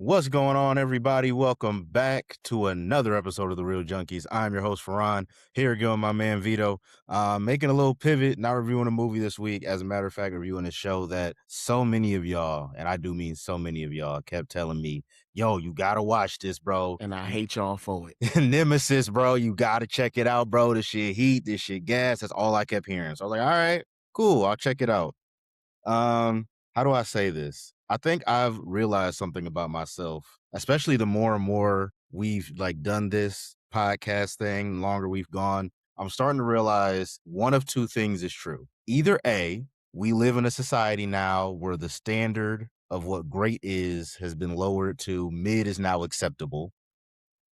What's going on, everybody? Welcome back to another episode of The Real Junkies. I'm your host, Farhan. Here again, with my man Vito. Making a little pivot, not reviewing a movie this week. As a matter of fact, reviewing a show that so many of y'all, and I do mean so many of y'all, kept telling me, yo, you gotta watch this, bro. And I hate y'all for it. Nemesis, bro. You gotta check it out, bro. This shit heat, this shit gas. That's all I kept hearing. So I was like, all right, cool. I'll check it out. How do I say this? I think I've realized something about myself, especially the more and more we've done this podcast thing, the longer we've gone. I'm starting to realize one of two things is true. Either A, we live in a society now where the standard of what great is has been lowered to mid is now acceptable.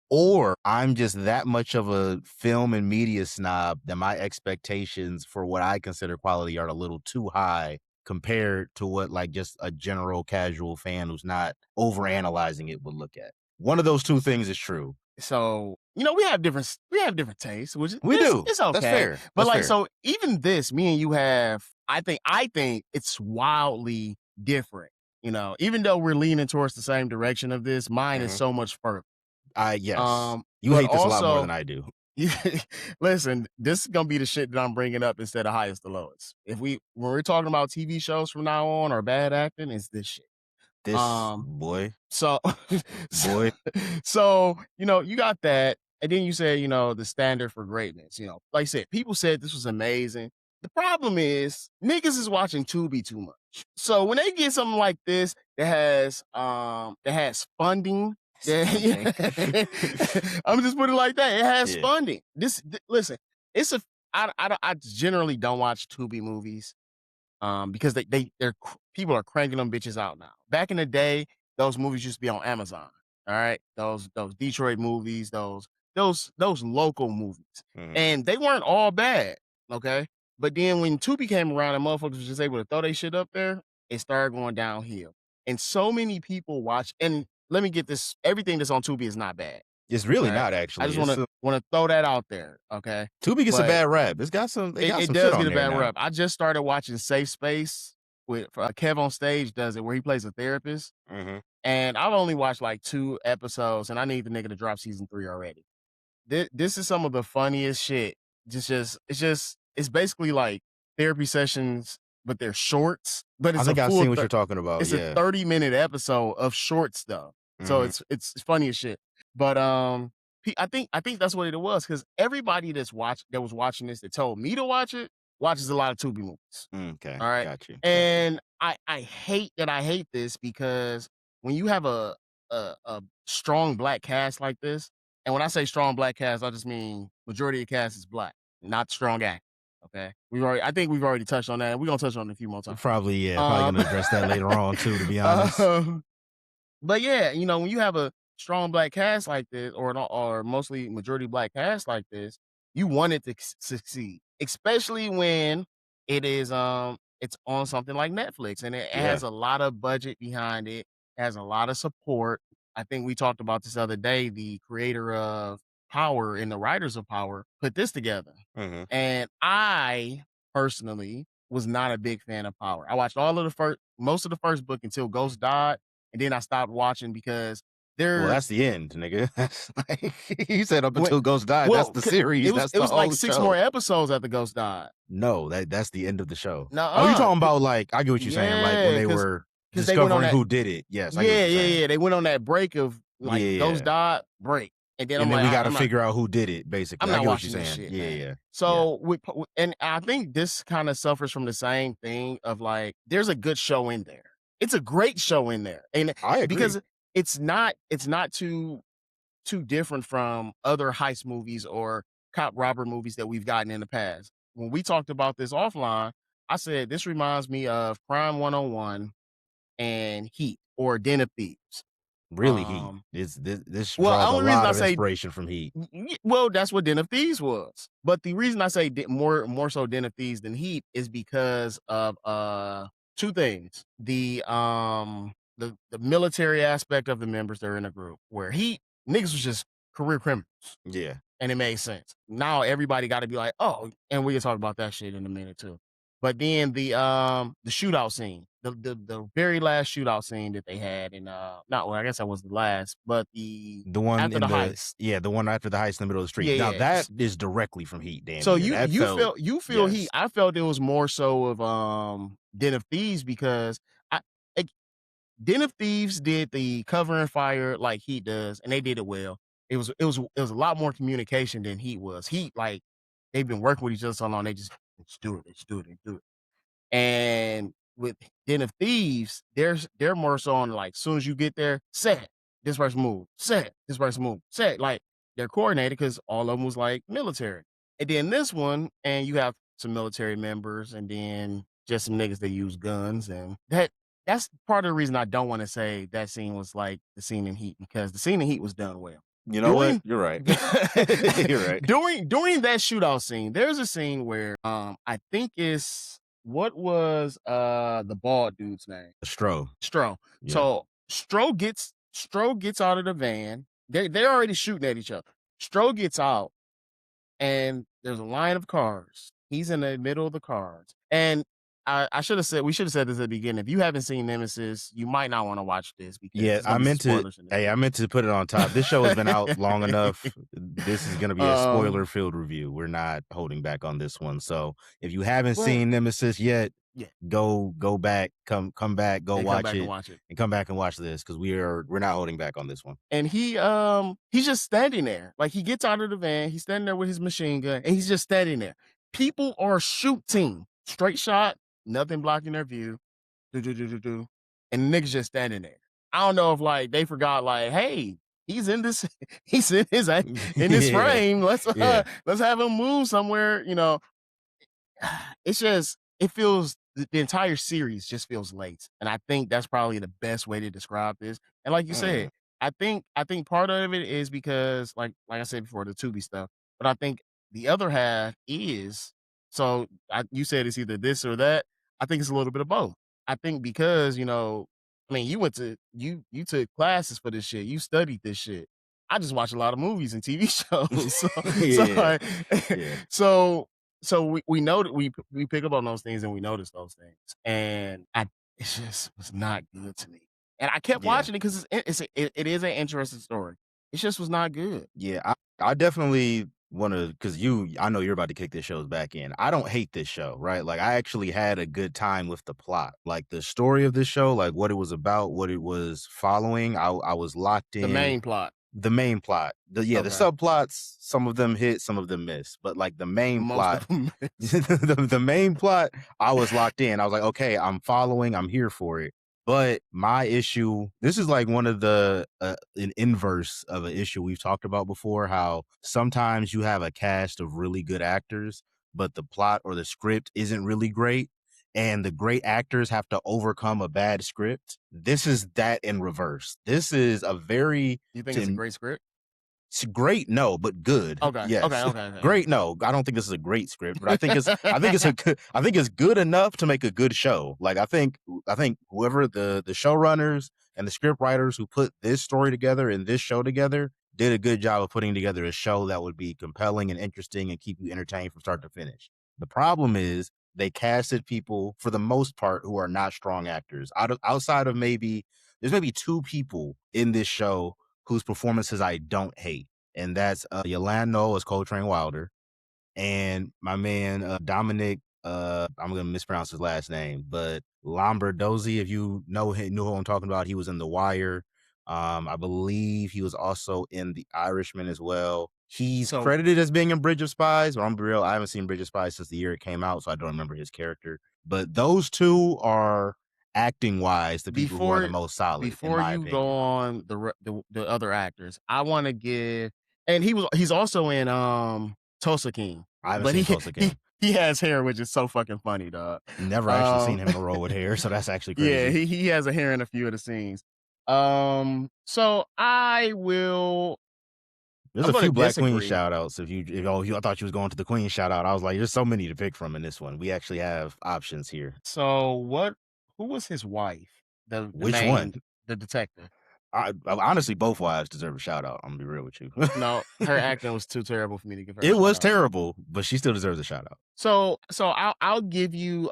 Or I'm just that much of a film and media snob that my expectations for what I consider quality are a little too high compared to what just a general casual fan who's not overanalyzing it would look at. One of those two things is true. So, we have different tastes, which We do. It's okay. That's fair. But That's fair. so even this, me and you have, I think it's wildly different. Even though we're leaning towards the same direction of this, mine is so much further. Yes. You hate this a lot more than I do. Listen, this is gonna be the shit that I'm bringing up instead of highest to lowest. When we're talking about TV shows from now on or bad acting, it's this shit. This boy. So, Boy. so you got that, and then you say the standard for greatness. Like I said, people said this was amazing. The problem is niggas is watching Tubi too much. So when they get something like this that has funding. Yeah. I'm just putting it like that. It has funding. Listen, I generally don't watch Tubi movies, because they're people are cranking them bitches out now. Back in the day, those movies used to be on Amazon. All right, those Detroit movies, those local movies, and they weren't all bad. Okay, but then when Tubi came around and motherfuckers was just able to throw their shit up there, it started going downhill. And so many people watch. And let me get this: everything that's on Tubi is not bad. It's really not, actually. I just want to throw that out there. Okay, Tubi gets a bad rap. It's got some. It does get a bad rap. I just started watching Safe Space with Kev on Stage does it, where he plays a therapist. And I've only watched like 2 episodes, and I need the nigga to drop season 3 already. This is some of the funniest shit. It's basically like therapy sessions, but they're shorts. But it's I think I've seen what you're talking about. It's a 30-minute episode of short stuff. So it's funny as shit. But I think that's what it was, because everybody that was watching this that told me to watch it watches a lot of Tubi movies. Okay, all right, got you. And I hate this, because when you have a strong black cast like this, and when I say strong black cast, I just mean majority of the cast is black, not strong acting. Okay, I think we've already touched on that, and we're gonna touch on it a few more times. Probably gonna address that later on too, to be honest. But yeah, when you have a strong black cast like this, or mostly majority black cast like this, you want it to succeed, especially when it is it's on something like Netflix, and it has a lot of budget behind it, has a lot of support. I think we talked about this other day. The creator of Power and the writers of Power put this together, and I personally was not a big fan of Power. I watched most of the first book until Ghost died, and then I stopped watching because well, that's the end, nigga. That's you said up until Ghost died. That's the series. It was like 6 more episodes after Ghost died. No, that's the end of the show. No, you're talking about I get what you're saying. Like when they were discovering who did it. Yes. Yeah. They went on that break of Ghost died break. And then, we got to figure out who did it, basically. I'm not watching this shit. Yeah. So, and I think this kind of suffers from the same thing of there's a good show in there. It's a great show in there. And I agree. Because it's not too different from other heist movies or cop robber movies that we've gotten in the past. When we talked about this offline, I said, this reminds me of Crime 101 and Heat, or Den of Thieves. Really, Heat. This draws a lot of inspiration from Heat. Well, that's what Den of Thieves was. But the reason I say more so Den of Thieves than Heat is because of 2 things. The military aspect of the members that are in the group, where Heat niggas was just career criminals. Yeah. And it made sense. Now everybody got to be like, oh, and we can talk about that shit in a minute too. But then the shootout scene, the very last shootout scene that they had in not well, I guess that was the last, but the The one after in the the heist. yeah, the one after the heist in the middle of the street. Yeah, Now yeah. that is directly from Heat, damn So near. you That felt you feel yes. Heat. I felt it was more so of Den of Thieves because I like, Den of Thieves did the cover and fire like Heat does, and they did it well. It was a lot more communication than Heat was. Heat, like, they've been working with each other so long, they just let's do it, let's do it, let's do it. And with Den of Thieves, they're more so on like soon as you get there, set this person move, set this person move, set like they're coordinated because all of them was like military. And then this one, and you have some military members, and then just some niggas that use guns, and that's part of the reason I don't want to say that scene was like the scene in Heat because the scene in Heat was done well. You know what? During You're right. You're right. during that shootout scene, there's a scene where I think it's what was the bald dude's name? Stro. Stro. Yeah. So Stro gets out of the van. They're already shooting at each other. Stro gets out and there's a line of cars. He's in the middle of the cars. And I should have said we should have said this at the beginning. If you haven't seen Nemesis, you might not want to watch this because Yeah, there's gonna be some spoilers in this. I meant to put it on top. This show has been out long enough. This is gonna be a um spoiler-filled review. We're not holding back on this one. So if you haven't but seen Nemesis yet, yeah, go back, come back, go and come watch back and it, watch it. and come back and watch this because we're not holding back on this one. And he's just standing there. Like he gets out of the van, he's standing there with his machine gun, and he's just standing there. People are shooting. Straight shot, nothing blocking their view. Do, do, do, do, do. And the nigga's just standing there. I don't know if like they forgot, like, hey, he's in this, he's in his in this Yeah, frame. yeah, Let's have him move somewhere, it's just it feels the entire series just feels late, and I think that's probably the best way to describe this. And like you mm, said, I think part of it is because like I said before, the Tubi stuff, but I think the other half is you said it's either this or that. I think it's a little bit of both. I think because I mean, you took classes for this shit, you studied this shit. I just watch a lot of movies and TV shows, so yeah, like, yeah, so we know that we pick up on those things and we notice those things, and it just was not good to me. And I kept yeah. watching it because it is an interesting story. It just was not good. Yeah, I definitely want to because I know you're about to kick this show's back in. I don't hate this show, right? Like I actually had a good time with the plot, like the story of this show, like what it was about, what it was following. I was locked The in. main plot, The main plot, the okay, subplots, some of them hit, some of them miss, but like the main most plot, of them. the main plot, I was locked in. I was like, okay, I'm following, I'm here for it. But my issue, this is like one of the an inverse of an issue we've talked about before. How sometimes you have a cast of really good actors, but the plot or the script isn't really great, and the great actors have to overcome a bad script. This is that in reverse. This is a very You think it's a to great script? it's great, no, but good. Okay, okay, Yes. okay, okay, okay. Great, no. I don't think this is a great script, but I think it's I think it's good enough to make a good show. Like I think whoever the showrunners and the script writers who put this story together and this show together did a good job of putting together a show that would be compelling and interesting and keep you entertained from start to finish. The problem is they casted people for the most part who are not strong actors. Outside of there's maybe two people in this show whose performances I don't hate, and that's Yolando as Coltrane Wilder, and my man Dominic. I'm gonna mispronounce his last name, but Lombardozzi. If you knew who I'm talking about, he was in The Wire. I believe he was also in The Irishman as well. He's So credited as being in Bridge of Spies, but I'm be real, I haven't seen Bridge of Spies since the year it came out, so I don't remember his character. But those two are acting wise the people who are the before most solid, in before my you go opinion. on the other actors, I want to give, and he's also in Tulsa King, I haven't but seen Tulsa he King. he has hair, which is so fucking funny, dog. Never actually seen Um, him in a role with hair, so that's actually yeah, crazy. he has a hair in a few of the scenes. So There's I'm a gonna few Black Queen disagree. shout outs. I thought you was going to the Queen shout out. I was like, there's so many to pick from in this one. We actually have options here. So who was his wife? The Which one? main, the detective. Honestly, both wives deserve a shout out. I'm gonna be real with you. No, her acting was too terrible for me to give her a It shout was out. terrible, but she still deserves a shout out. So I'll give you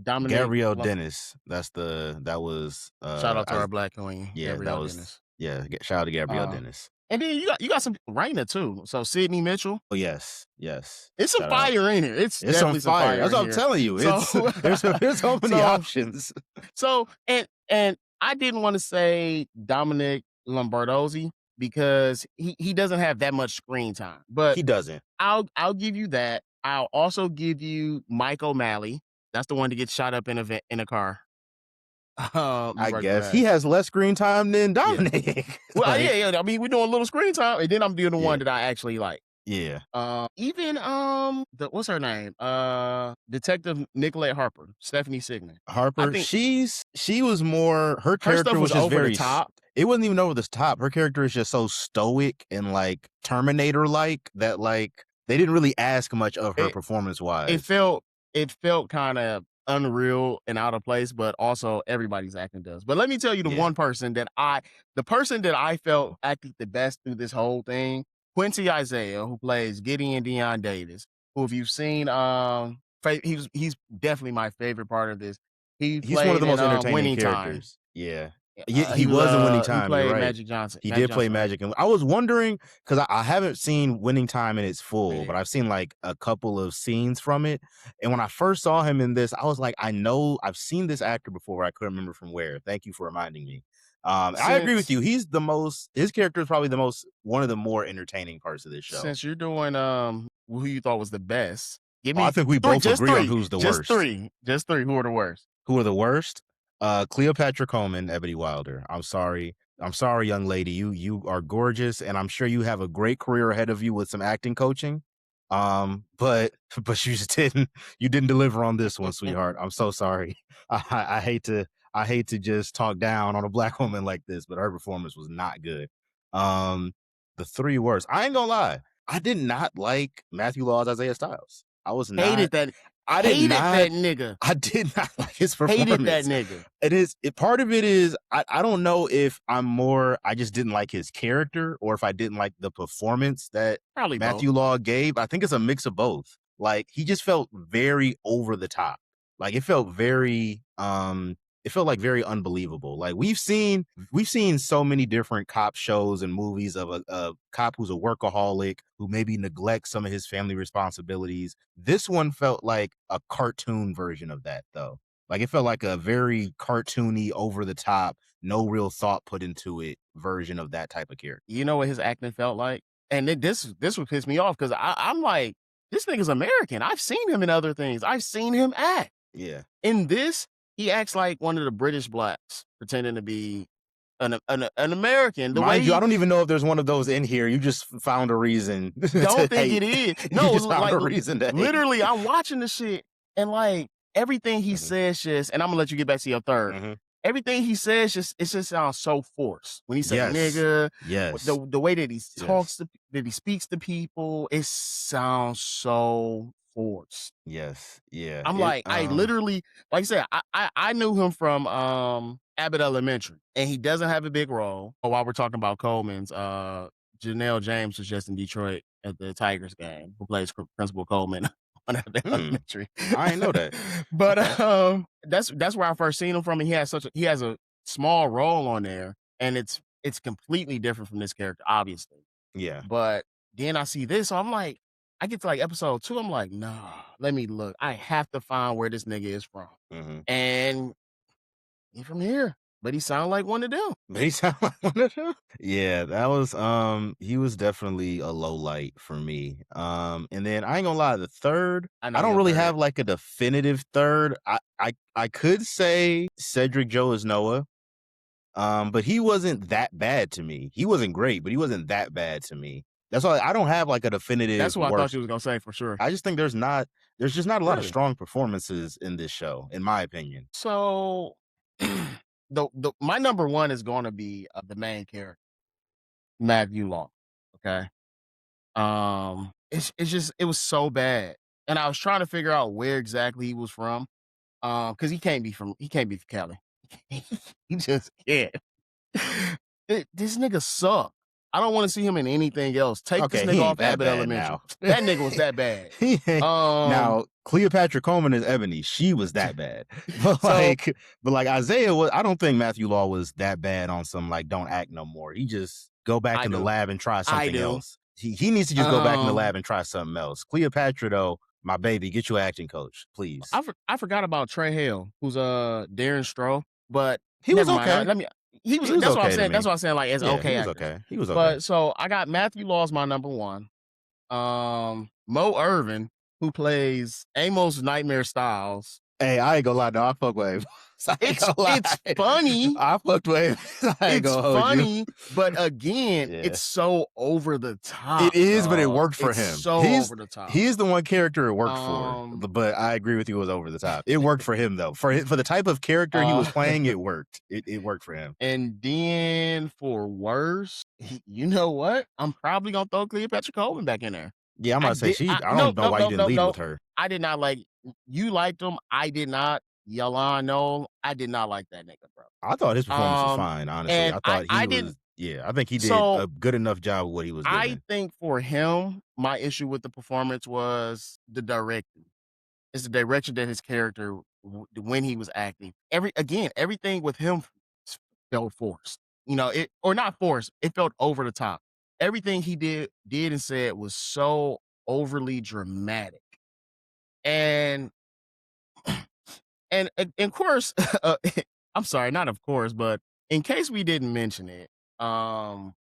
Dominic Gabrielle Dennis. That was shout out to our black queen, yeah, that Gabrielle was Dennis. shout out to Gabrielle Uh, Dennis. and then you got some Raina too. So Sydney Mitchell. Oh yes, yes. It's some Shout out. fire in here. It's It's on definitely some fire. fire That's in what I'm here. telling you. So It's there's so many so options. and I didn't want to say Dominic Lombardozzi because he doesn't have that much screen time. But He doesn't. I'll give you that. I'll also give you Mike O'Malley. That's the one to get shot up in a car. You I right for guess he that. has less screen time than Yeah. Dominic. Well, Like, yeah. I mean, we're doing a little screen time, and then I'm doing the yeah, one that I actually like. yeah. Even what's her name? Detective Nicolette Harper, Stephanie Sigman. I Harper, think she was more her her stuff character was was just over the very top. it wasn't even over the top. Her character is just so stoic and like Terminator like that like they didn't really ask much of her It performance it wise. felt it felt kind of unreal and out of place, but also everybody's acting does. But let me tell you Yeah. the person that I felt acted the best through this whole thing, Quincy Isaiah, who plays Gideon Dion Davis, who if you've seen he's definitely my favorite part of this. He He's one of played the in most entertaining Winning Time. characters. Yeah. He He was in Winning he Time, you're played right. Magic Johnson. He Magic did play Johnson, right? Magic, and I was wondering because I haven't seen Winning Time in its full, but Yeah. I've seen like a couple of scenes from it. And when I first saw him in this, I was like, I know I've seen this actor before. I couldn't remember from where. Thank you for reminding me. I agree with Since you. His character is probably one of the more entertaining parts of this show. Since you're doing who you thought was the best, give Oh, I me think we three, both agree on who's the worst. just three. Who are the worst? Who are the worst? Cleopatra Coleman, Ebony Wilder. I'm sorry. I'm sorry, young lady. You are gorgeous, and I'm sure you have a great career ahead of you with some acting coaching. But you didn't deliver on this one, sweetheart. I'm so sorry. I hate to just talk down on a black woman like this, but her performance was not good. Um, the three worst. I ain't gonna lie. I did not like Matthew Law's Isaiah Styles. I was not. Hated that. I did Hated not that nigga. I did not like his Hated that performance. nigga. Part of it is I don't know if I just didn't like his character or if I didn't like the performance that Probably both. Matthew Law gave. I think it's a mix of both. Like he just felt very over the top. Like it felt like very unbelievable. Like we've seen so many different cop shows and movies of a cop who's a workaholic who maybe neglects some of his family responsibilities. This one felt like a cartoon version of that though. Like it felt like a very cartoony, over the top, no real thought put into it version of that type of character. You know what his acting felt like, and this would piss me off because I'm like, this nigga's American. I've seen him in other things. I've seen him act. Yeah. In this, he acts like one of the British blacks pretending to be an American. The way Mind you, I don't even know if there's one of those in here. You just found a reason to don't think hate. it is. You No, just found like a reason to hate. literally, I'm watching the shit and like everything he Mhm. says just, and I'm gonna let you get back to your third. Mhm. Everything he says it just sounds so forced. When he say Yes. nigga, Yes. the way that he Yes. that he speaks to people, it sounds so forced. Yes. Yeah. I'm like, I literally, like I said, I knew him from Abbott Elementary, and he doesn't have a big role. Oh, while we're talking about Coleman's, Janelle James was just in Detroit at the Tigers game, who plays Principal Coleman on Abbott Elementary. I didn't know that. But Okay. that's where I first seen him from, and he has a small role on there, and it's completely different from this character, obviously. Yeah. But then I see this, so I'm like, I get to like episode 2, I'm like, nah, let me look. I have to find where this nigga is from. Mhm. And he's from here. But he sound like one of them. But he sound like one of them. Yeah, that was he was definitely a low light for me. And then I ain't gonna lie, the third, I know I don't your really third. have like a definitive third. I could say Cedric Joe is Noah. But he wasn't that bad to me. He wasn't great, but he wasn't that bad to me. That's why I don't have like a That's definitive what I thought worst. you was gonna say for sure. I just think there's just not a lot of Really? strong performances in this show, in my opinion. So the my number one is gonna be the main character, Matthew Long. Okay. It's just it was so bad. And I was trying to figure out where exactly he was from. Because he can't be from Cali. He just can't. This nigga suck. I don't wanna see him in anything else. Take this Okay, nigga he ain't off that Abbott bad Elementary. now. That nigga was that bad. He ain't Um, now, Cleopatra Coleman is Ebony, she was that bad. But, so Isaiah was I don't think Matthew Law was that bad on some, like, "Don't act no more." He just go back I in the do. lab and try I something do. else. He needs to just go back in the Um, lab and try something else. Cleopatra, though, my baby, get you an acting coach, please. I forgot about Trey Hale, who's, Darren Stroh, but He was never mind. okay. Let me He was that's what I'm okay to saying. That's me. what I'm saying, like, as Yeah, he okay was actor. okay. He was okay. But so I got Matthew Law as my number 1. Mo Irvin, who plays Amos Nightmare Styles. Hey, I ain't gonna lie, no, I fuck with him. I ain't gonna It's lie. funny. I fucked with him. I ain't It's gonna hold you. funny, but again, Yeah. it's so over the It top, is, but it dog. worked for It's him. so over the top. He's the one character it worked for, Um, but I agree with you, it was over the top. It worked for him though. For the type of character he uh, was playing, it worked. It worked for him. and then for worse, you know what? I'm probably gonna throw Cleopatra Coleman back in there. Yeah, I'm about to say she I No, don't know no, why you no, didn't no, lead no. with her. I did not like you liked him. I did not. Yalan Noel, I did not like that nigga, bro. I thought his performance was Um, fine, honestly. and I thought he I didn't. was yeah, I think he did So a good enough job with what he was I given. think for him, my issue with the performance was the directing. It's the direction that his character when he was acting. Everything with him felt forced. You know, it or not forced. It felt over the top. Everything he did and said was so overly dramatic. And and of course, I'm sorry, not of course, but in case we didn't mention it,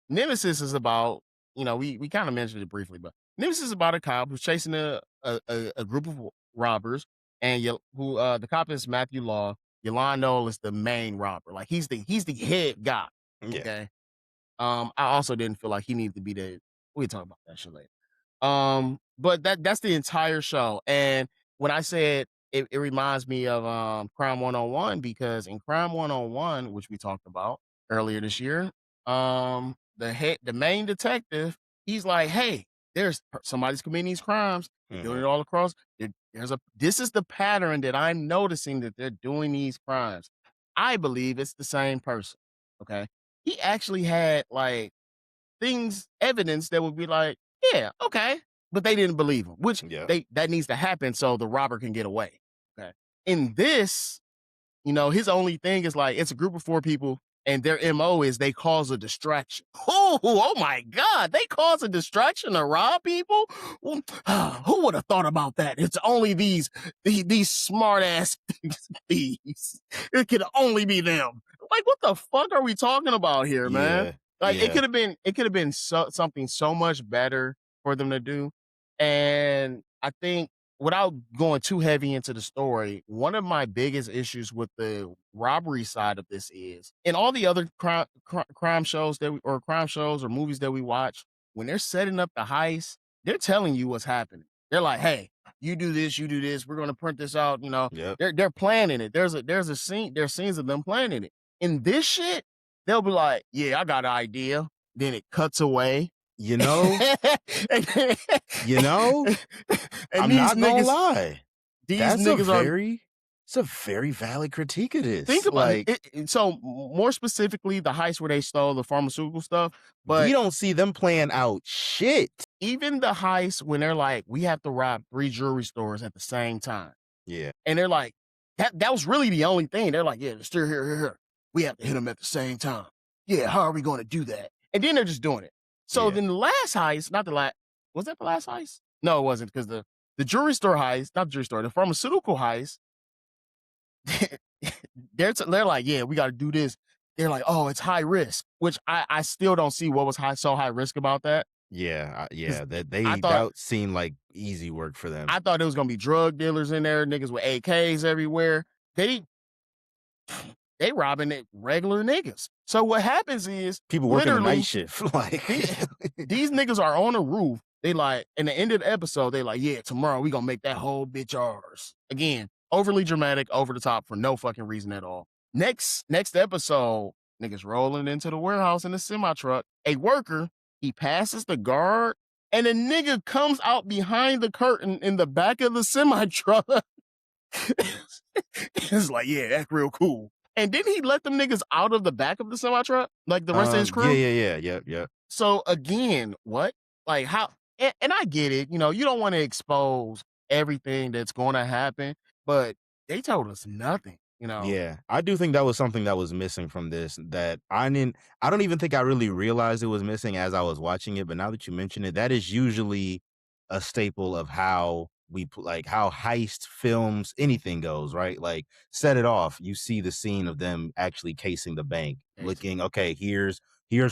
Nemesis is about, we kind of mentioned it briefly, but Nemesis is about a cop who's chasing a group of robbers, and who the cop is Matthew Law. Yolanda Knoll is the main robber. Like he's the head guy. Yeah. Okay. I also didn't feel like he needed to be the. We talk about that shit later. But that's the entire show. And when I said it reminds me of Crime 101 because in Crime 101, which we talked about earlier this year, the main detective, he's like, hey, somebody's committing these crimes. They're doing it Mhm. all across. This is the pattern that I'm noticing that they're doing these crimes. I believe it's the same person. Okay. He actually had like evidence that would be like, yeah, okay. But they didn't believe him, which Yeah. that needs to happen so the robber can get away. Okay. In this, his only thing is like it's a group of 4 people, and their MO is they cause a distraction. Oh my God. They cause a distraction to rob people? Who would have thought about that? It's only these smart ass thieves. It could only be them. Like, what the fuck are we talking about here, man? Yeah. Like Yeah. it could have been something so much better for them to do. And I think without going too heavy into the story, one of my biggest issues with the robbery side of this is in all the other crime shows or crime shows or movies that we watch, when they're setting up the heist, they're telling you what's happening. They're like, hey, you do this, you do this, we're gonna print this out, Yep. they're planning it. There's scenes of them planning it. In this shit, they'll be like, yeah, I got an idea. Then it cuts away. You know, and, you know, and I'm these not gonna niggas, lie. these That's a niggas are very it's a very valid critique of think this. about Like, so more specifically the heist where they stole the pharmaceutical stuff, we but don't see them playing out shit. even the heist when they're like, we have to rob 3 jewelry stores at the same time. Yeah. And they're like, that was really the only thing. They're like, yeah, still here. We have to hit them at the same time. Yeah, how are we going to do that? And then they're just doing it. So Yeah. then the last heist, not the last, was that the last heist? No, it wasn't because the jewelry store heist, not the jewelry store, the pharmaceutical heist, they're like, yeah, we got to do this. They're like, oh, it's high risk, which I still don't see what was so high risk about that. Yeah. Because Yeah. I thought That seemed like easy work for them. I thought there was gonna be drug dealers in there, niggas with AKs everywhere. They robbing regular niggas. So what happens is People working the night literally shift. Like these niggas are on a roof. They like in the end of the episode, they like, yeah, tomorrow we gonna make that whole bitch ours. Again, overly dramatic, over the top for no fucking reason at all. Next episode, niggas rolling into the warehouse in a semi truck. A worker, he passes the guard, and a nigga comes out behind the curtain in the back of the semi truck. It's like, yeah, that's real cool. And didn't he let them niggas out of the back of the semi truck, like the rest of his Yeah, crew? yeah, yeah, yep, yep. So again, what? Like how? And I get it. You know, you don't want to expose everything that's going to happen, but they told us nothing. You know, Yeah, I do think that was something that was missing from this that I don't even think I really realized it was missing as I was watching it, but now that you mention it, that is usually a staple of how like how heist films anything goes, right? Like set it off, you see the scene of them actually casing the bank, basically. looking, okay, here's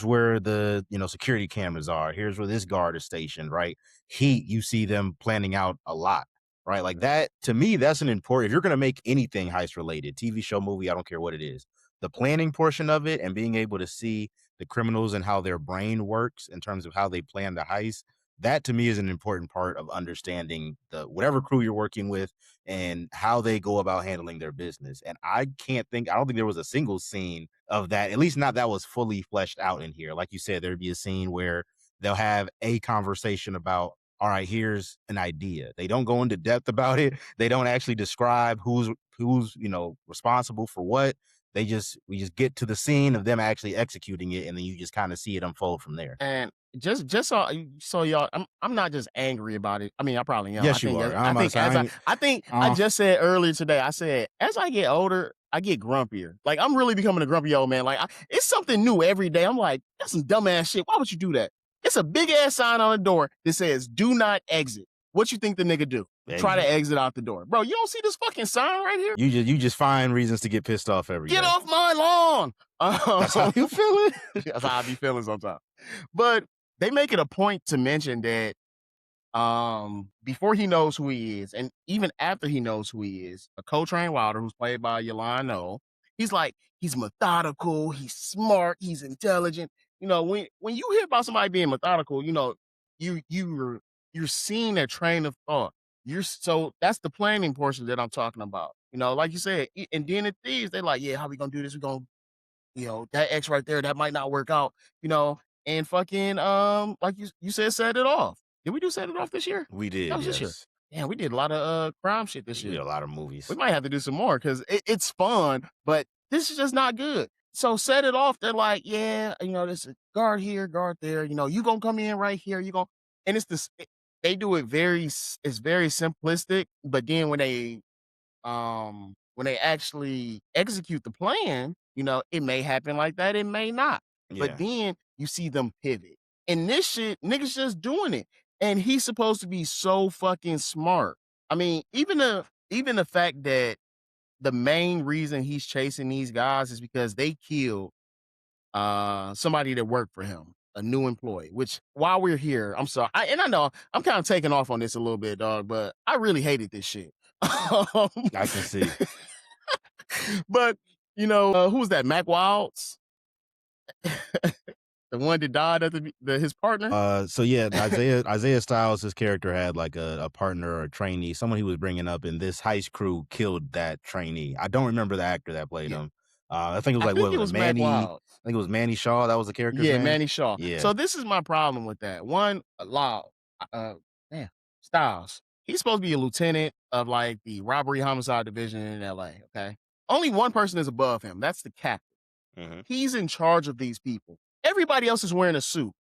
where the, security cameras are. Here's where this guard is stationed, right? Heat, you see them planning out a lot, right? Like that to me, that's an important. If you're going to make anything heist related, TV show, movie, I don't care what it is, the planning portion of it and being able to see the criminals and how their brain works in terms of how they plan the heist, that to me is an important part of understanding the whatever crew you're working with and how they go about handling their business. And I don't think there was a single scene of that, at least not that was fully fleshed out in here. Like you said, there'd be a scene where they'll have a conversation about, all right, here's an idea. They don't go into depth about it. They don't actually describe who's responsible for what. We just get to the scene of them actually executing it, and then you just kind of see it unfold from there. And just so y'all, I'm not just angry about it. I mean, I probably am. Yes, you are. I'm about to say, I think I uh, just said earlier today. I said as I get older, I get grumpier. Like I'm really becoming a grumpy old man. Like it's something new every day. I'm like, that's some dumbass shit. Why would you do that? It's a big ass sign on the door that says "Do not exit." What you think the nigga do? Try to hey, exit out the door, bro. You don't see this fucking sign right here? you just find reasons to get pissed off every Get day. off my lawn. That's how you feel it. That's how I be feeling sometimes. But they make it a point to mention that before he knows who he is, and even after he knows who he is, a co-trained Wilder, who's played by Yolanda, he's like, he's methodical, he's smart, he's intelligent. You know, when you hear about somebody being methodical, you know, you're seeing their train of thought. So that's the planning portion that I'm talking about. You know, like you said, and then the thieves, they're like, yeah, how we gonna do this? We're gonna, you know, that X right there, that might not work out, you know, and fucking like you said, set it off. Did we do set it off this year? We That did, was this year. yes. Yeah, we did a lot of crime shit this We did year. a lot of We movies. might have to do some more because it's fun, but this is just not good. So set it off. They're like, yeah, you know, there's a guard here, guard there. You know, you gonna come in right here. You gonna, and it's this. They do it it's very simplistic. But then when they actually execute the plan, you know, it may happen like that, it may not. But Yeah, then you see them pivot. And this shit, niggas just doing it. And he's supposed to be so fucking smart. I mean, even the fact that the main reason he's chasing these guys is because they killed somebody that worked for him, a new employee. Which while we're here, I'm sorry, and I know I'm kind of taking off on this a little bit, dog, but I really hated this shit. Um, I can see. but you know, who was that? Mac Wilds, the one that died at his partner. So yeah, Isaiah Styles, his character had like a partner or a trainee, someone he was bringing up, and this heist crew killed that trainee. I don't remember the actor that played Yeah, him. I think it was I like what think it was it, was Mac Manny? Wilds. I think it was Manny Shaw. That was the character's Yeah, name. Manny Shaw. Yeah, So this is my problem with that. One, Law, man, Styles. He's supposed to be a lieutenant of like the robbery homicide division in LA. Okay, only one person is above him. That's the captain. hmm He's in charge of these people. Everybody else is wearing a suit,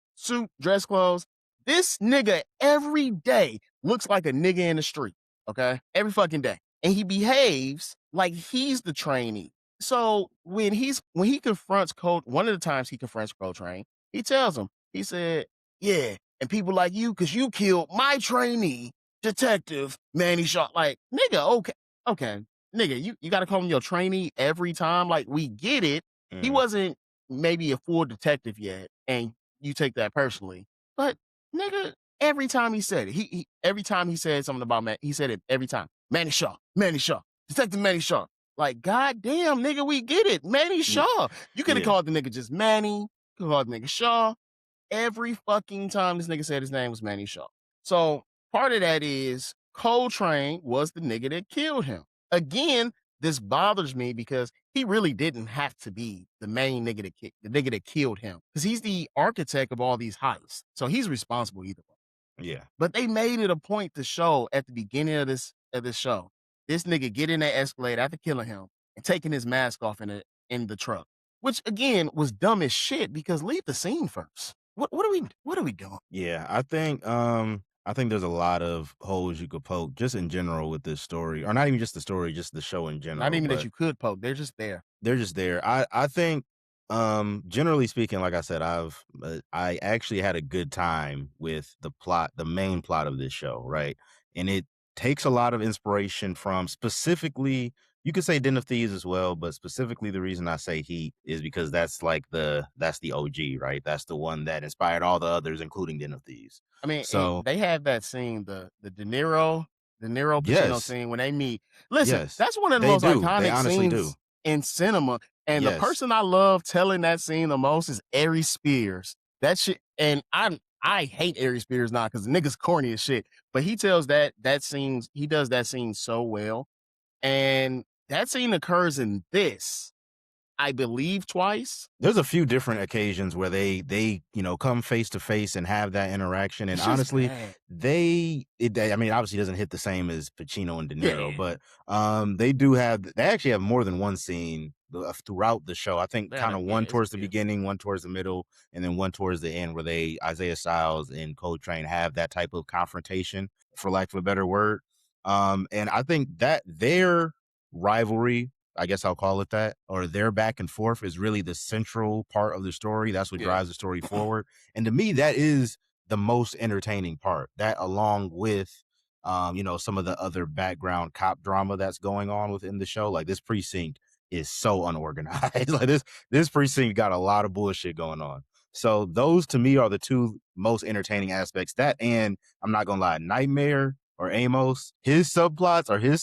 dress clothes. This nigga every day looks like a nigga in the street. Okay, every fucking day, and he behaves like he's the trainee. So when he confronts Coach, one of the times he confronts Coltrane, he tells him, he said, "Yeah, and people like you, because you killed my trainee, Detective Manny Shaw." Like, nigga, okay, nigga, you got to call him your trainee every time. Like, we get it. He hmm wasn't maybe a full detective yet, and you take that personally. But nigga, every time he said it, he every time he said something about man, he said it every time. Manny Shaw, Detective Manny Shaw. Like, goddamn, nigga, we get it. Manny Shaw. You could have yeah, called the nigga just Manny, could have called the nigga Shaw. Every fucking time this nigga said his name was Manny Shaw. So part of that is Coltrane was the nigga that killed him. Again, this bothers me because he really didn't have to be the main nigga the nigga that killed him. Because he's the architect of all these heists. So he's responsible either way. yeah, But they made it a point to show at the beginning of this show, this nigga get in that Escalade after killing him taking his mask off in the truck, which again was dumb as shit because leave the scene first. What are we doing? Yeah, I think there's a lot of holes you could poke just in general with this story, or not even just the story, just the show in Not general. even that But you could poke. They're just there. they're just there. I think, generally speaking, like I said, I actually had a good time with the plot, the main plot of this show, right? And it takes a lot of inspiration from specifically, you could say Den of Thieves as well, but specifically the reason I say Heat is because that's the OG, right? That's the one that inspired all the others, including Den of Thieves. I mean, and So they have that scene, the De Niro Pacino yes, scene when they meet. Listen, yes, that's one of the they most do. They iconic honestly do. scenes in cinema. And the Yes. person I love telling that scene the most is Ari Spears. That shit, and I hate Ari Spears now because the nigga's corny as shit. But he tells that scene, he does that scene so well. And that scene occurs in this, I believe, twice. There's a few different occasions where they come face to face and have that interaction, and It's just honestly, bad. I mean, obviously doesn't hit the same as Pacino and De Niro, Yeah, but, they actually have more than one scene throughout the show. I think that kinda one it's towards the beautiful. beginning, one towards the middle, and then one towards the end where they Isaiah Styles and Coltrane have that type of confrontation, for lack of a better word. And I think that their rivalry, I guess I'll call it that, or their back and forth is really the central part of the story. That's what Yeah, drives the story forward. And to me, that is the most entertaining part. That along with some of the other background cop drama that's going on within the show. Like this precinct is so unorganized. Like this precinct got a lot of bullshit going on. So those to me are the two most entertaining aspects. That and I'm not gonna lie, Nightmare or Amos, his subplots or his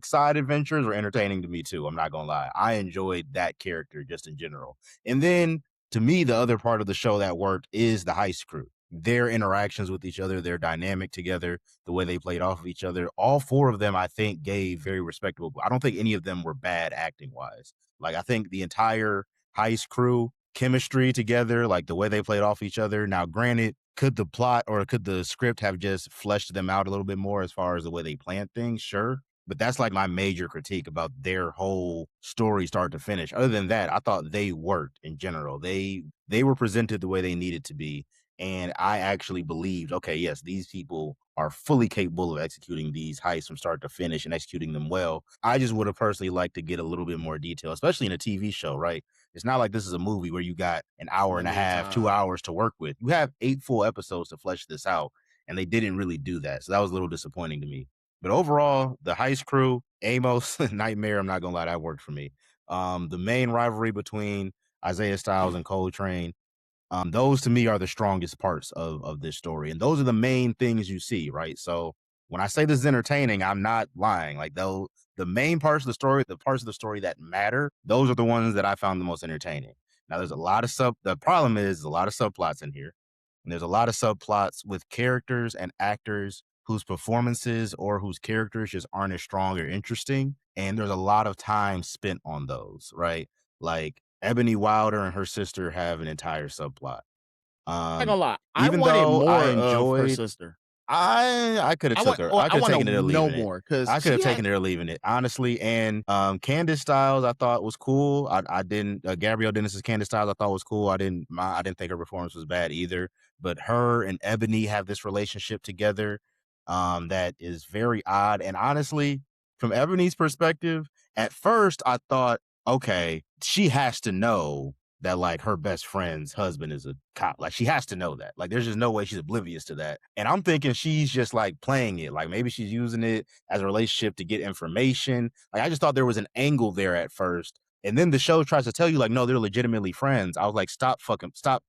side adventures were entertaining to me too. I'm not gonna lie. I enjoyed that character just in general. And then to me, the other part of the show that worked is the heist crew. Their interactions with each other, their dynamic together, the way they played off of each other. All four of them, I think, gave very respectable. I don't think any of them were bad acting wise. Like I think the entire heist crew chemistry together, like the way they played off each other. Now, granted, could the plot or could the script have just fleshed them out a little bit more as far as the way they planned things? Sure. But that's like my major critique about their whole story start to finish. Other than that, I thought they worked in general. They were presented the way they needed to be. And I actually believed, okay, yes, these people are fully capable of executing these heists from start to finish and executing them well. I just would have personally liked to get a little bit more detail, especially in a TV show, right? It's not like this is a movie where you got an hour and a limited half, time. 2 hours to work with. You have 8 full episodes to flesh this out, and they didn't really do that. So that was a little disappointing to me. But overall, the heist crew, Amos, Nightmare, I'm not gonna lie, that worked for me. The main rivalry between Isaiah Styles and Coltrane, those to me are the strongest parts of this story, and those are the main things you see, right? So when I say this is entertaining, I'm not lying. Like though the main parts of the story, the parts of the story that matter, those are the ones that I found the most entertaining. Now there's a lot of sub. The problem is a lot of subplots in here, and there's a lot of subplots with characters and actors whose performances or whose characters just aren't as strong or interesting, and there's a lot of time spent on those, right? Like Ebony Wilder and her sister have an entire subplot. Not Um, gonna lie, I even wanted though I more of her enjoyed sister. I could have took her. I I could have want to taken it or know leaving it. more because I could have she had. taken it or leaving it, honestly. And Candace Styles, I thought was cool. I didn't. Gabrielle Dennis's Candace Styles, I thought was cool. I didn't think her performance was bad either. But her and Ebony have this relationship together, that is very odd. And honestly, from Ebony's perspective, at first I thought, okay, she has to know that like her best friend's husband is a cop. Like she has to know that. Like there's just no way she's oblivious to that. And I'm thinking she's just like playing it. Like maybe she's using it as a relationship to get information. Like I just thought there was an angle there at first. And then the show tries to tell you like, no, they're legitimately friends. I was like, stop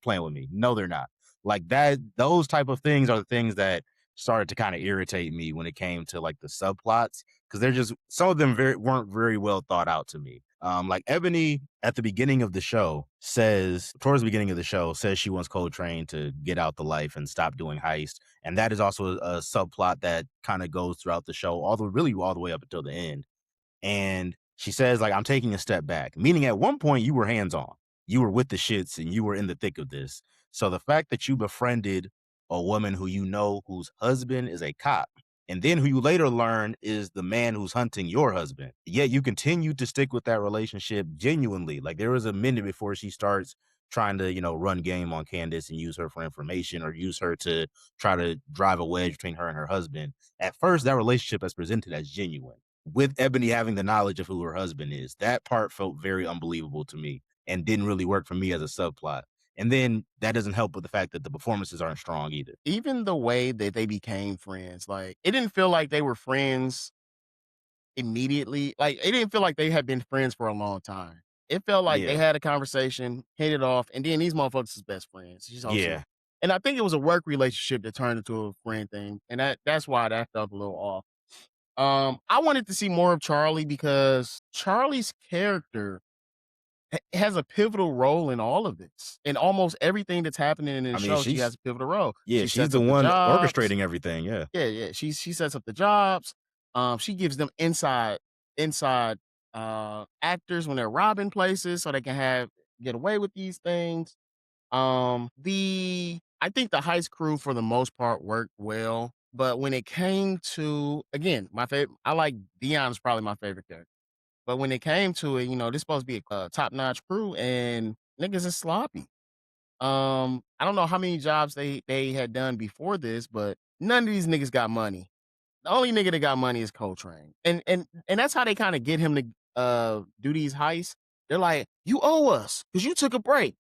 playing with me. No, they're not. Like that, those type of things are the things that started to kind of irritate me when it came to like the subplots. Cause they're just some of them weren't very well thought out to me. Like Ebony at the beginning of the show towards the beginning of the show, says she wants Coltrane to get out the life and stop doing heist. And that is also a subplot that kind of goes throughout the show, really all the way up until the end. And she says, like, I'm taking a step back, meaning at one point you were hands on. You were with the shits and you were in the thick of this. So the fact that you befriended a woman who you know whose husband is a cop And then who you later learn is the man who's hunting your husband. Yet you continue to stick with that relationship genuinely. Like there was a minute before she starts trying to, run game on Candace and use her for information or use her to try to drive a wedge between her and her husband. At first, that relationship is presented as genuine. With Ebony having the knowledge of who her husband is, that part felt very unbelievable to me and didn't really work for me as a subplot. And then that doesn't help with the fact that the performances aren't strong either. Even the way that they became friends, like, it didn't feel like they were friends immediately. Like, it didn't feel like they had been friends for a long time. It felt like they Yeah. had a conversation, hit it off, and then these motherfuckers is best friends. She's also Yeah. and I think it was a work relationship that turned into a friend thing, and that's why that felt a little off. I wanted to see more of Charlie because Charlie's character has a pivotal role in all of this. In almost everything that's happening in the I mean, show, she has a pivotal role. yeah, She she's sets the up the one jobs. orchestrating everything. Yeah. Yeah, yeah. She sets up the jobs. She gives them inside actors when they're robbing places so they can have get away with these things. The I think the heist crew for the most part worked well, but when it came to again, my favorite I like Dion is probably my favorite character. But when it came to it, this supposed to be a top-notch crew and niggas is sloppy. I don't know how many jobs they had done before this, but none of these niggas got money. The only nigga that got money is Coltrane. And that's how they kind of get him to do these heists. They're like, "You owe us because you took a break."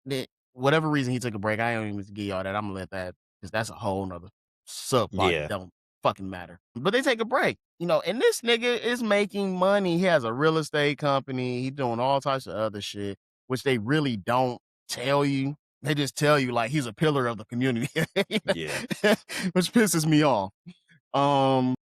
That whatever reason he took a break, I don't even give y'all that. I'm gonna let that because that's a whole nother subplot that Yeah. don't fucking matter. But they take a break, and this nigga is making money. He has a real estate company. He's doing all types of other shit, which they really don't tell you. They just tell you like he's a pillar of the community, Yeah. which pisses me off.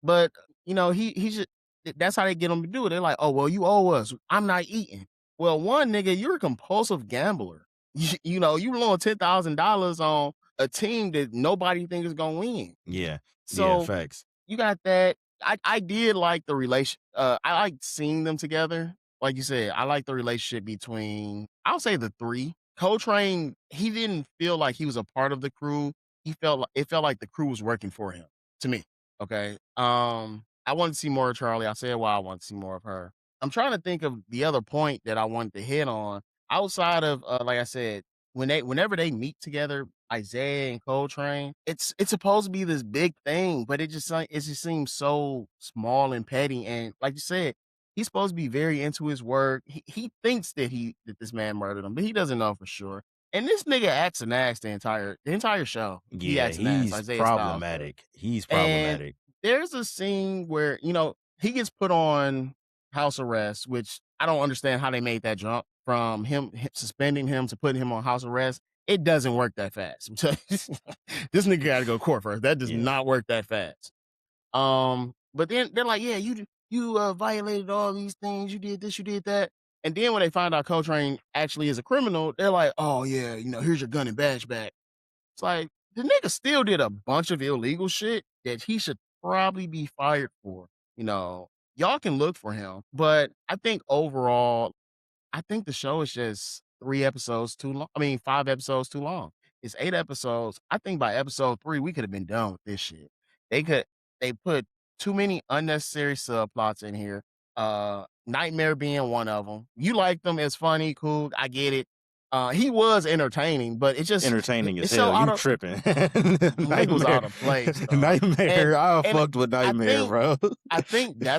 But he just that's how they get him to do it. They're like, "Oh well, you owe us. I'm not eating." Well, one nigga, you're a compulsive gambler. You loan $10,000 on a team that nobody think is gonna win. Yeah. Yeah. So Facts. you got that. I did like the relation. I like seeing them together. Like you said, I like the relationship between. I'll say the three. Coltrane, he didn't feel like he was a part of the crew. It felt like the crew was working for him. To me, okay. I wanted to see more of Charlie. I said why I want to see more of her. I'm trying to think of the other point that I wanted to hit on outside of like I said, whenever they meet together, Isaiah and Coltrane, it's supposed to be this big thing, but it just seems so small and petty. And like you said, he's supposed to be very into his work. He thinks that this man murdered him, but he doesn't know for sure. And this nigga acts an ass the entire show. He Yeah. acts an ass. He's Isaiah Styles does. problematic. He's And problematic. there's a scene where, he gets put on house arrest, which I don't understand how they made that jump from him suspending him to putting him on house arrest. It doesn't work that fast. I'm telling you, this nigga got to go to court first. That does Yeah. not work that fast. But then they're like, yeah, you violated all these things. You did this, you did that. And then when they find out Coltrane actually is a criminal, they're like, oh yeah, here's your gun and badge back. It's like the nigga still did a bunch of illegal shit that he should probably be fired for. You know, y'all can look for him, but I think overall, I think the show is just 3 episodes too long. I mean, 5 episodes too long. It's 8 episodes. I think by episode 3, we could have been done with this shit. They could they put too many unnecessary subplots in here. Nightmare being one of them. You like them, it's funny, cool, I get it. He was entertaining, but Entertaining as it's so hell. out You of tripping. nigga was Nightmare. out of place, dog. And Nightmare. I and fucked with I Nightmare, think bro.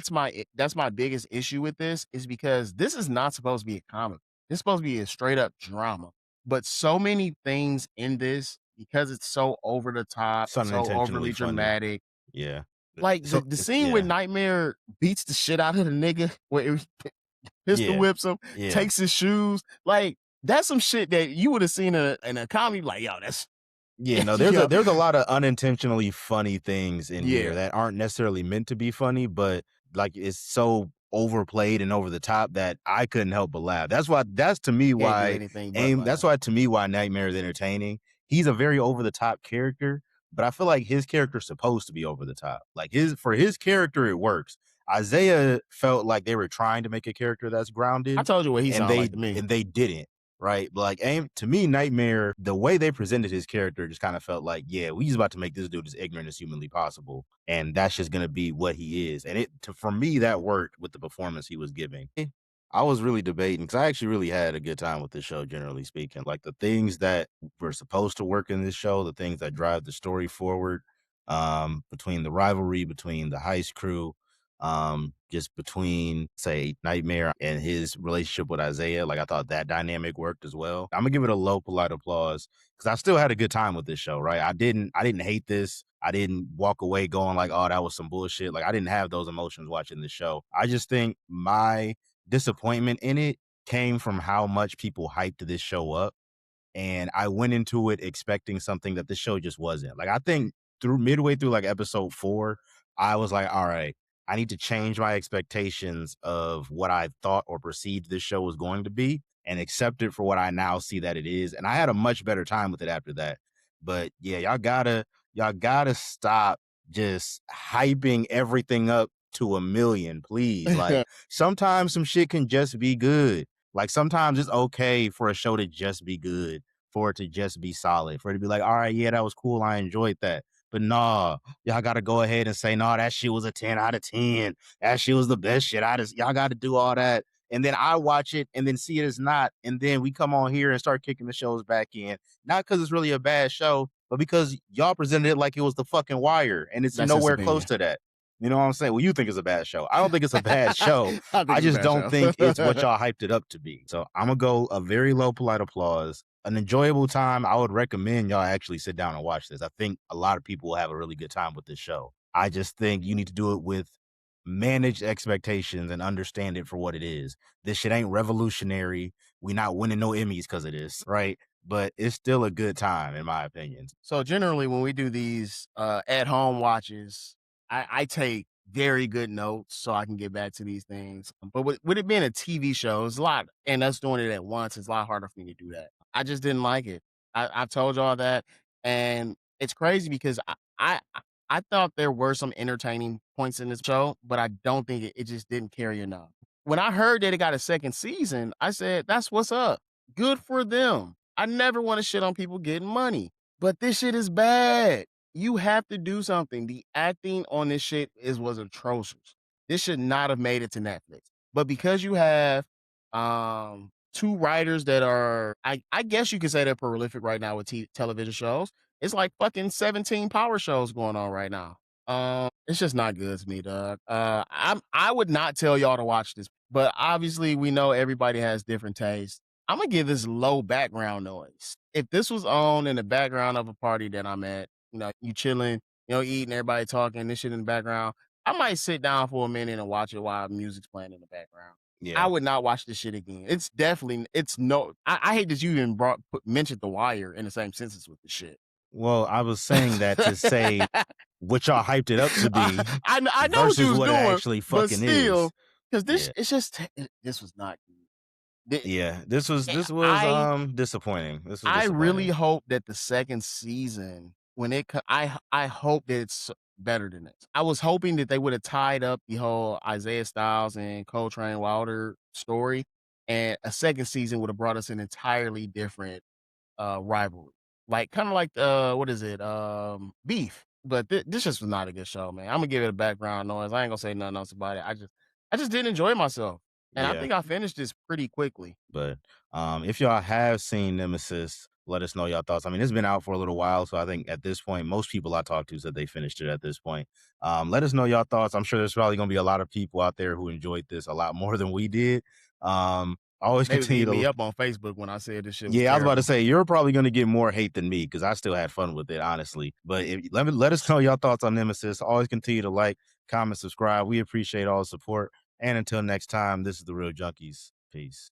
that's my biggest issue with this is because this is not supposed to be a comedy. This is supposed to be a straight up drama. But so many things in this, because it's so over the top, It's so unintentionally overly funny. dramatic. Yeah. Like So the scene where yeah. Nightmare beats the shit out of the nigga, where he pistol Yeah. whips him, Yeah. takes his shoes. Like that's some shit that you would have seen in a comedy. Like, yo, that's Yeah, no, there's a yo, there's a lot of unintentionally funny things in here yeah. that aren't necessarily meant to be funny, but like it's so overplayed and over the top that I couldn't help but laugh. That's to me Can't do why anything but that's laugh. why to me why Nightmare is entertaining. He's a very over the top character, but I feel like his character's supposed to be over the top. Like his character, it works. Isaiah felt like they were trying to make a character that's I grounded, told you what he and sounded they like to me. and they didn't. right? But like aim to me, Nightmare, the way they presented his character just kind of felt like, yeah, we just about to make this dude as ignorant as humanly possible. And that's just gonna be what he is. And for me, that worked with the performance he was giving. I was really debating because I actually really had a good time with this show, generally speaking. Like the things that were supposed to work in this show, the things that drive the story forward, between the rivalry between the heist crew, just between say Nightmare and his relationship with Isaiah. Like I thought that dynamic worked as well. I'm gonna give it a low polite applause because I still had a good time with this show, right? I didn't hate this. I didn't walk away going like, oh, that was some bullshit. Like I didn't have those emotions watching this show. I just think my disappointment in it came from how much people hyped this show up, and I went into it expecting something that the show just wasn't. Like I think through midway through like episode 4, I was like, all right, I need to change my expectations of what I thought or perceived this show was going to be and accept it for what I now see that it is. And I had a much better time with it after that. But yeah, y'all gotta stop just hyping everything up to a million, please. Like sometimes some shit can just be good. Like sometimes it's okay for a show to just be good, for it to just be solid, for it to be like, all right, yeah, that was cool. I enjoyed that. But nah, y'all gotta go ahead and say, nah, that shit was a 10 out of 10. That shit was the best shit. Y'all gotta do all that. And then I watch it and then see it as not. And then we come on here and start kicking the shows back in. Not because it's really a bad show, but because y'all presented it like it was the fucking wire. And it's That's his nowhere close opinion. to that. You know what I'm saying? Well, you think it's a bad show. I don't think it's a bad show. I think I it's a just bad don't show. think it's what y'all hyped it up to be. So I'm gonna go a very low polite applause. An enjoyable time. I would recommend y'all actually sit down and watch this. I think a lot of people will have a really good time with this show. I just think you need to do it with managed expectations and understand it for what it is. This shit ain't revolutionary. We not winning no Emmys because of this, right? But it's still a good time, in my opinion. So generally, when we do these at home watches, I take very good notes so I can get back to these things. But with it being a TV show, it's a lot, and us doing it at once, it's a lot harder for me to do that. I just didn't like it. I've told y'all that, and it's crazy because I thought there were some entertaining points in this show, but I don't think it just didn't carry enough. When I heard that it got a second season, I said, "That's what's up. Good for them." I never want to shit on people getting money, but this shit is bad. You have to do something. The acting on this shit was atrocious. This should not have made it to Netflix. But because you have two writers that are I guess you could say they're prolific right now with television shows. It's like fucking 17 power shows going on right now. It's just not good to me, dog. I would not tell y'all to watch this, but obviously we know everybody has different tastes. I'm gonna give this low background noise. If this was on in the background of a party that I'm at, you chilling, eating, everybody talking, this shit in the background, I might sit down for a minute and watch it while music's playing in the background. I Yeah. would not watch this shit again. It's no. I hate that you even mentioned The Wire in the same sentence with this shit. Well, I was saying that to say what y'all hyped it up to be I know what you versus was what it doing, actually but fucking is. still, because Yeah. this was not good. Yeah. This was Eh, this was I disappointing. This was I really disappointing. hope that the second season, when I hope that it's better than this. I was hoping that they would have tied up the whole Isaiah Styles and Coltrane Wilder story, and a second season would have brought us an entirely different rivalry. Like kind of like what is it? Beef. But this just was not a good show, man. I'm gonna give it a background noise. I ain't gonna say nothing else about it. I just didn't enjoy myself. And I Yeah. think I finished this pretty quickly. But if y'all have seen Nemesis, let us know your thoughts. I mean, it's been out for a little while, so I think at this point, most people I talked to said they finished it at this point. Let us know your thoughts. I'm sure there's probably gonna be a lot of people out there who enjoyed this a lot more than we did. Always They was continue eating me to up on Facebook when I said this shit was yeah, I was about to terrible. say you're probably gonna get more hate than me because I still had fun with it, honestly. But let us know your thoughts on Nemesis. Always continue to like, comment, subscribe. We appreciate all the support. And until next time, this is the Real Junkies. Peace.